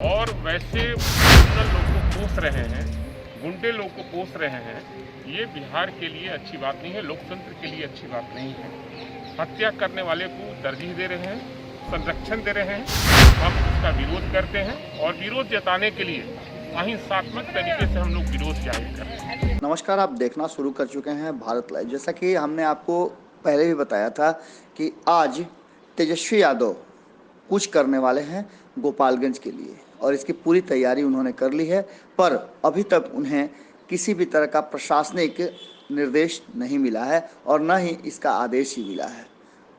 और वैसे क्रिमिनल लोग को पोस रहे हैं, गुंडे लोग को पोस रहे हैं। ये बिहार के लिए अच्छी बात नहीं है, लोकतंत्र के लिए अच्छी बात नहीं है। हत्या करने वाले को तरजीह दे रहे हैं, संरक्षण दे रहे हैं। हम उसका विरोध करते हैं और विरोध जताने के लिए अहिंसात्मक तरीके से हम लोग विरोध जाहिर कर रहे हैं। नमस्कार, आप देखना शुरू कर चुके हैं भारत लाइव। जैसा कि हमने आपको पहले भी बताया था कि आज तेजस्वी यादव कुछ करने वाले हैं गोपालगंज के लिए और इसकी पूरी तैयारी उन्होंने कर ली है, पर अभी तक उन्हें किसी भी तरह का प्रशासनिक निर्देश नहीं मिला है और न ही इसका आदेश ही मिला है।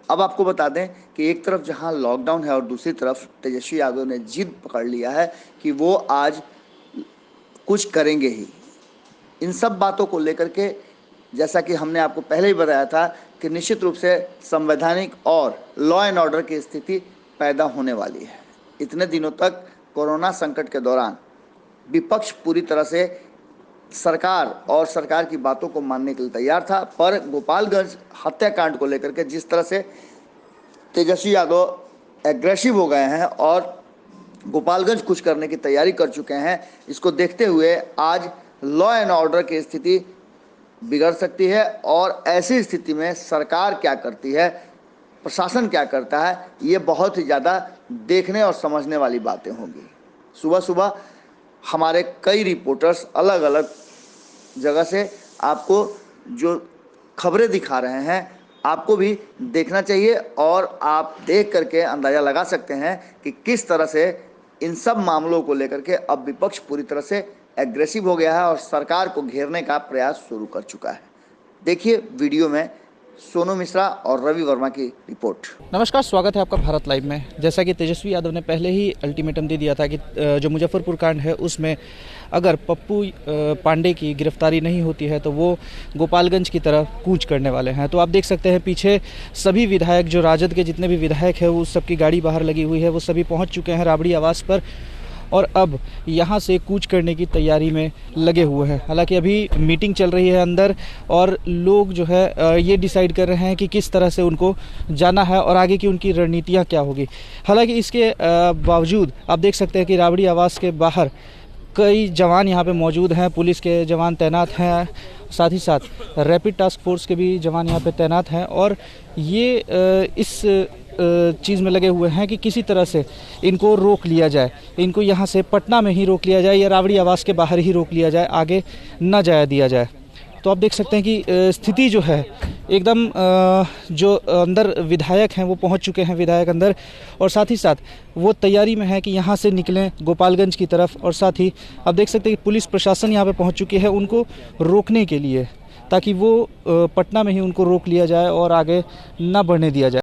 अब आपको बता दें कि एक तरफ जहां लॉकडाउन है और दूसरी तरफ तेजस्वी यादव ने जिद पकड़ लिया है कि वो आज कुछ करेंगे ही। इन सब बातों को लेकर के जैसा कि हमने आपको पहले ही बताया था कि निश्चित रूप से संवैधानिक और लॉ एंड ऑर्डर की स्थिति पैदा होने वाली है। इतने दिनों तक कोरोना संकट के दौरान विपक्ष पूरी तरह से सरकार और सरकार की बातों को मानने के लिए तैयार था, पर गोपालगंज हत्याकांड को लेकर के जिस तरह से तेजस्वी यादव एग्रेसिव हो गए हैं और गोपालगंज कुछ करने की तैयारी कर चुके हैं, इसको देखते हुए आज लॉ एंड ऑर्डर की स्थिति बिगड़ सकती है। और ऐसी स्थिति में सरकार क्या करती है, प्रशासन क्या करता है, ये बहुत ही ज़्यादा देखने और समझने वाली बातें होंगी। सुबह सुबह हमारे कई रिपोर्टर्स अलग अलग जगह से आपको जो खबरें दिखा रहे हैं, आपको भी देखना चाहिए और आप देख करके अंदाज़ा लगा सकते हैं कि किस तरह से इन सब मामलों को लेकर के अब विपक्ष पूरी तरह से एग्रेसिव हो गया है और सरकार को घेरने का प्रयास शुरू कर चुका है। देखिए वीडियो में सोनू मिश्रा और रवि वर्मा की रिपोर्ट। नमस्कार, स्वागत है आपका भारत लाइव में। जैसा कि तेजस्वी यादव ने पहले ही अल्टीमेटम दे दिया था कि जो मुजफ्फरपुर कांड है उसमें अगर पप्पू पांडे की गिरफ्तारी नहीं होती है तो वो गोपालगंज की तरफ कूच करने वाले हैं। तो आप देख सकते हैं पीछे सभी विधायक, जो राजद के जितने भी विधायक हैं, वो सबकी गाड़ी बाहर लगी हुई है, वो सभी पहुँच चुके हैं राबड़ी आवास पर और अब यहाँ से कूच करने की तैयारी में लगे हुए हैं। हालांकि अभी मीटिंग चल रही है अंदर और लोग जो है ये डिसाइड कर रहे हैं कि किस तरह से उनको जाना है और आगे की उनकी रणनीतियाँ क्या होगी। हालांकि इसके बावजूद आप देख सकते हैं कि राबड़ी आवास के बाहर कई जवान यहाँ पे मौजूद हैं, पुलिस के जवान तैनात हैं, साथ ही साथ रैपिड टास्क फोर्स के भी जवान यहाँ पे तैनात हैं और ये इस चीज़ में लगे हुए हैं कि किसी तरह से इनको रोक लिया जाए, इनको यहाँ से पटना में ही रोक लिया जाए या राबड़ी आवास के बाहर ही रोक लिया जाए, आगे न जाया दिया जाए। तो आप देख सकते हैं कि स्थिति जो है एकदम जो अंदर विधायक हैं वो पहुंच चुके हैं, विधायक अंदर, और साथ ही साथ वो तैयारी में है कि यहाँ से निकलें गोपालगंज की तरफ। और साथ ही आप देख सकते हैं कि पुलिस प्रशासन यहाँ पे पहुँच चुकी है उनको रोकने के लिए, ताकि वो पटना में ही उनको रोक लिया जाए और आगे न बढ़ने दिया जाए।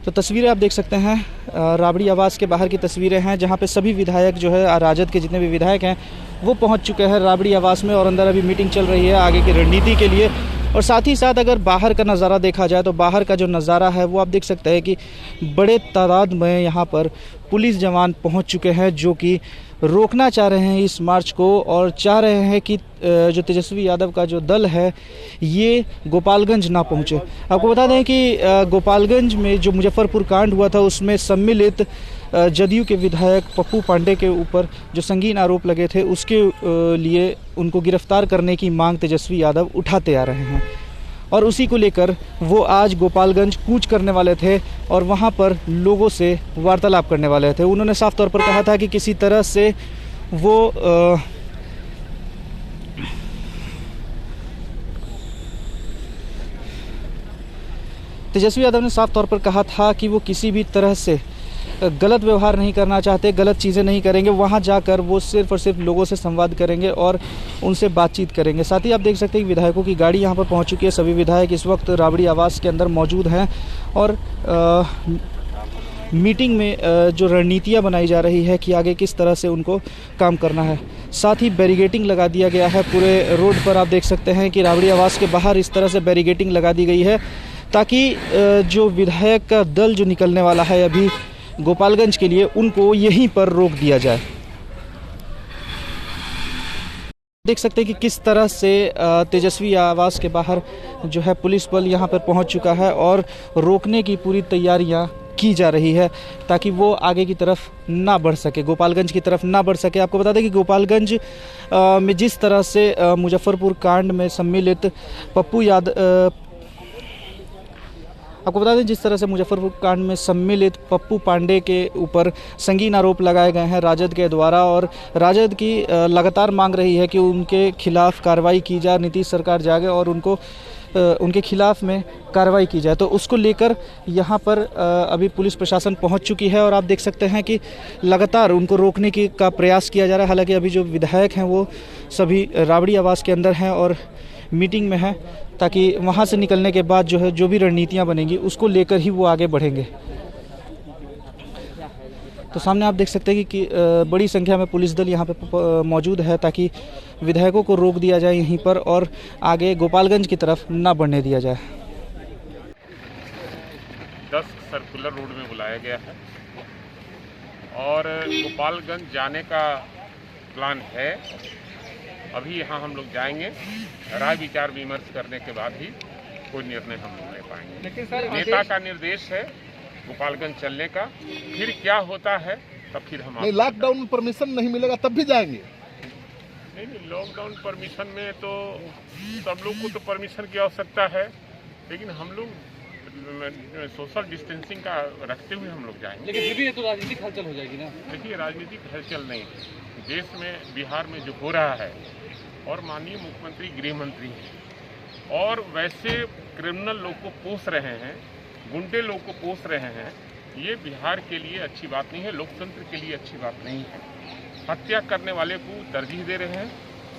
तो तस्वीरें आप देख सकते हैं राबड़ी आवास के बाहर की तस्वीरें हैं, जहां पे सभी विधायक जो है राजद के जितने भी विधायक हैं वो पहुंच चुके हैं राबड़ी आवास में और अंदर अभी मीटिंग चल रही है आगे की रणनीति के लिए। और साथ ही साथ अगर बाहर का नज़ारा देखा जाए तो बाहर का जो नज़ारा है वो आप देख सकते हैं कि बड़े तादाद में यहाँ पर पुलिस जवान पहुँच चुके हैं जो कि रोकना चाह रहे हैं इस मार्च को और चाह रहे हैं कि जो तेजस्वी यादव का जो दल है ये गोपालगंज ना पहुंचे। आपको बता दें कि गोपालगंज में जो मुजफ्फरपुर कांड हुआ था उसमें सम्मिलित जदयू के विधायक पप्पू पांडे के ऊपर जो संगीन आरोप लगे थे उसके लिए उनको गिरफ्तार करने की मांग तेजस्वी यादव उठाते आ रहे हैं और उसी को लेकर वो आज गोपालगंज कूच करने वाले थे और वहाँ पर लोगों से वार्तालाप करने वाले थे। उन्होंने साफ तौर पर कहा था कि किसी तरह से वो तेजस्वी यादव ने साफ तौर पर कहा था कि वो किसी भी तरह से गलत व्यवहार नहीं करना चाहते, गलत चीज़ें नहीं करेंगे। वहाँ जाकर वो सिर्फ और सिर्फ लोगों से संवाद करेंगे और उनसे बातचीत करेंगे। साथ ही आप देख सकते हैं कि विधायकों की गाड़ी यहाँ पर पहुँच चुकी है। सभी विधायक इस वक्त राबड़ी आवास के अंदर मौजूद हैं और मीटिंग में जो रणनीतियाँ बनाई जा रही है कि आगे किस तरह से उनको काम करना है। साथ ही बैरिगेटिंग लगा दिया गया है पूरे रोड पर। आप देख सकते हैं कि राबड़ी आवास के बाहर इस तरह से बैरिगेटिंग लगा दी गई है ताकि जो विधायक का दल जो निकलने वाला है अभी गोपालगंज के लिए, उनको यहीं पर रोक दिया जाए। देख सकते हैं कि किस तरह से तेजस्वी आवास के बाहर जो है पुलिस बल यहाँ पर पहुँच चुका है और रोकने की पूरी तैयारियाँ की जा रही है ताकि वो आगे की तरफ ना बढ़ सके, गोपालगंज की तरफ ना बढ़ सके। आपको बता दें कि गोपालगंज में जिस तरह से मुजफ्फरपुर कांड में सम्मिलित पप्पू यादव आपको बता दें जिस तरह से मुजफ्फरपुर कांड में सम्मिलित पप्पू पांडे के ऊपर संगीन आरोप लगाए गए हैं राजद के द्वारा, और राजद की लगातार मांग रही है कि उनके खिलाफ कार्रवाई की जाए, नीतीश सरकार जागे और उनके खिलाफ में कार्रवाई की जाए। तो उसको लेकर यहाँ पर अभी पुलिस प्रशासन पहुँच चुकी है और आप देख सकते हैं कि लगातार उनको रोकने का प्रयास किया जा रहा है। हालांकि अभी जो विधायक हैं वो सभी राबड़ी आवास के अंदर हैं और मीटिंग में हैं, ताकि वहाँ से निकलने के बाद जो भी रणनीतियाँ बनेंगी उसको लेकर ही वो आगे बढ़ेंगे। तो सामने आप देख सकते हैं कि बड़ी संख्या में पुलिस दल यहाँ पे मौजूद है ताकि विधायकों को रोक दिया जाए यहीं पर और आगे गोपालगंज की तरफ ना बढ़ने दिया जाए। 10 सर्कुलर रोड में बुलाया गया है और गोपालगंज जाने का प्लान है। अभी यहाँ हम लोग जाएंगे, राय विचार विमर्श करने के बाद ही कोई निर्णय हम लोग ले पाएंगे। लेकिन सर नेता का निर्देश है गोपालगंज चलने का, फिर क्या होता है तब फिर हम लॉकडाउन में परमिशन नहीं मिलेगा तब भी जाएंगे। नहीं, लॉकडाउन परमिशन में तो सब लोग को तो परमिशन की आवश्यकता है, लेकिन हम लोग सोशल डिस्टेंसिंग का रखते हुए हम लोग जाएंगे। लेकिन फिर भी ये तो राजनीतिक हलचल हो जाएगी ना। देखिए, राजनीतिक हलचल नहीं, देश में बिहार में जो हो रहा है और माननीय मुख्यमंत्री गृह मंत्री हैं और वैसे क्रिमिनल लोग को पोस रहे हैं, गुंडे लोग को पोस रहे हैं, ये बिहार के लिए अच्छी बात नहीं है, लोकतंत्र के लिए अच्छी बात नहीं है। हत्या करने वाले को तरजीह दे रहे हैं,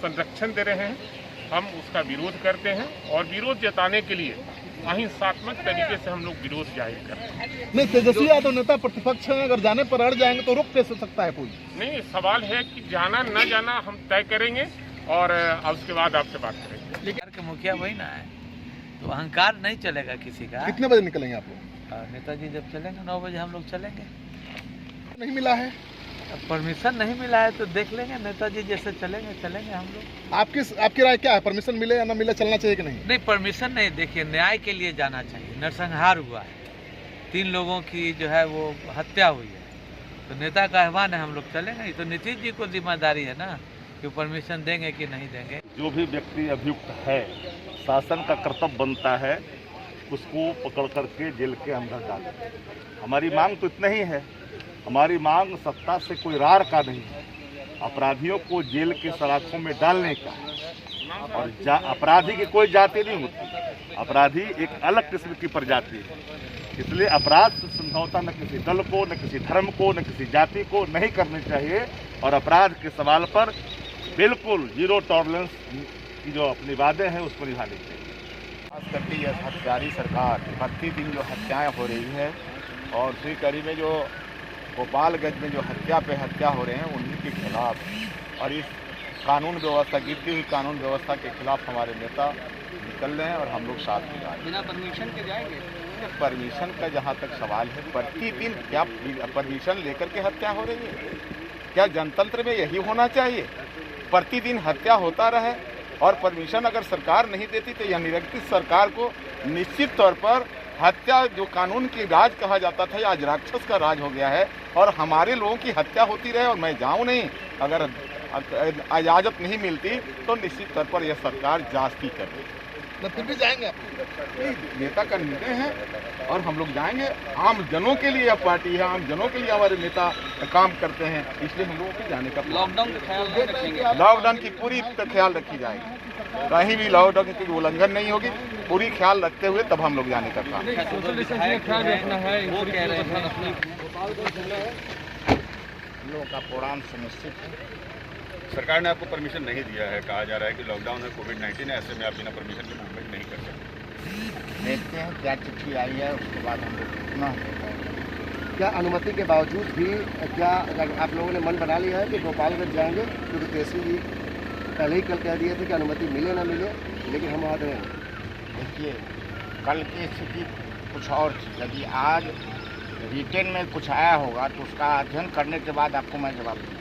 संरक्षण दे रहे हैं, हम उसका विरोध करते हैं और विरोध जताने के लिए अहिंसात्मक तरीके से हम लोग विरोध जाहिर करते हैं। नहीं, तेजस्वी यादव नेता प्रतिपक्ष हैं, अगर जाने पर अड़ जाएंगे तो रोक कैसे सकता है कोई? नहीं, सवाल है कि जाना न जाना हम तय करेंगे और उसके बाद आपसे बात करेंगे। लेकिन के मुखिया वही ना है, तो अहंकार नहीं चलेगा किसी का। कितने बजे निकलेंगे आप लोग? नेताजी जब चलेंगे 9 बजे हम लोग चलेंगे। नहीं मिला है, परमिशन नहीं मिला है तो देख लेंगे, नेताजी जैसे चलेंगे हम लोग। आपकी राय क्या है, परमिशन मिले या ना मिले, चलना चाहिए कि नहीं? नहीं, परमिशन नहीं, देखिए न्याय के लिए जाना चाहिए। नरसंहार हुआ है, 3 लोगों की जो है वो हत्या हुई है, तो नेता का आह्वान है हम लोग चलेंगे। ये तो नीतीश जी को जिम्मेदारी है ना कि परमिशन देंगे कि नहीं देंगे। जो भी व्यक्ति अभियुक्त है, शासन का कर्तव्य बनता है उसको पकड़ करके जेल के अंदर डालें। हमारी मांग तो इतना ही है, हमारी मांग सत्ता से कोई रार का नहीं है, अपराधियों को जेल के सलाखों में डालने का। और अपराधी की कोई जाति नहीं होती, अपराधी एक अलग किस्म की प्रजाति है, इसलिए अपराध से समझौता न किसी दल को, न किसी धर्म को, न किसी जाति को नहीं करनी चाहिए। और अपराध के सवाल पर बिल्कुल जीरो टॉलरेंस की जो अपनी वादे हैं उसको निभानी चाहिए। खास करके यह हत्यारी सरकार प्रतिदिन जो हत्याएं हो रही है और उसी कड़ी में जो गोपालगंज में जो हत्या पे हत्या हो रहे हैं उन्हीं के खिलाफ और इस कानून व्यवस्था, गिरती हुई कानून व्यवस्था के खिलाफ हमारे नेता निकल रहे हैं और हम लोग साथ में जाएंगे। बिना परमिशन के जाएंगे? परमिशन का जहाँ तक सवाल है, प्रतिदिन क्या परमिशन लेकर के हत्या हो रही है? क्या जनतंत्र में यही होना चाहिए? प्रतिदिन हत्या होता रहे और परमिशन अगर सरकार नहीं देती तो यह निरंकुश सरकार को निश्चित तौर पर हत्या, जो कानून की राज कहा जाता था, आज राक्षस का राज हो गया है और हमारे लोगों की हत्या होती रहे और मैं जाऊं नहीं, अगर इजाज़त नहीं मिलती तो निश्चित तौर पर यह सरकार जांचती कर रही है। फिर भी जाएंगे? नेता का निर्णय है और हम लोग जाएंगे। आम जनों के लिए यह पार्टी है, आम जनों के लिए हमारे नेता काम करते हैं, इसलिए हम लोगों के जाने का लॉकडाउन का ख्याल रखेंगे? लॉकडाउन की पूरी ख्याल रखी जाएगी, कहीं भी लॉकडाउन की उल्लंघन नहीं होगी, पूरी ख्याल रखते हुए तब हम लोग जाने का काम। वो कह रहे हैं हम लोगों का प्रोग्राम सुनिश्चित है। सरकार ने आपको परमिशन नहीं दिया है, कहा जा रहा है कि लॉकडाउन है, कोविड-19 है, ऐसे में आप बिना परमिशन के मूवमेंट नहीं कर सकते। देखते हैं क्या चिट्ठी आई है, उसके बाद हम लोग कितना क्या अनुमति के बावजूद भी क्या आप लोगों ने मन बना लिया है कि गोपालगंज जाएंगे? क्योंकि तेजस्वी जी पहले ही कल कह दिए थे कि अनुमति मिले ना मिले, लेकिन हम वहाँ रहेंगे। देखिए, कल की स्थिति कुछ और थी, यदि आज रिटेन में कुछ आया होगा तो उसका अध्ययन करने के बाद आपको मैं जवाब दूँगा।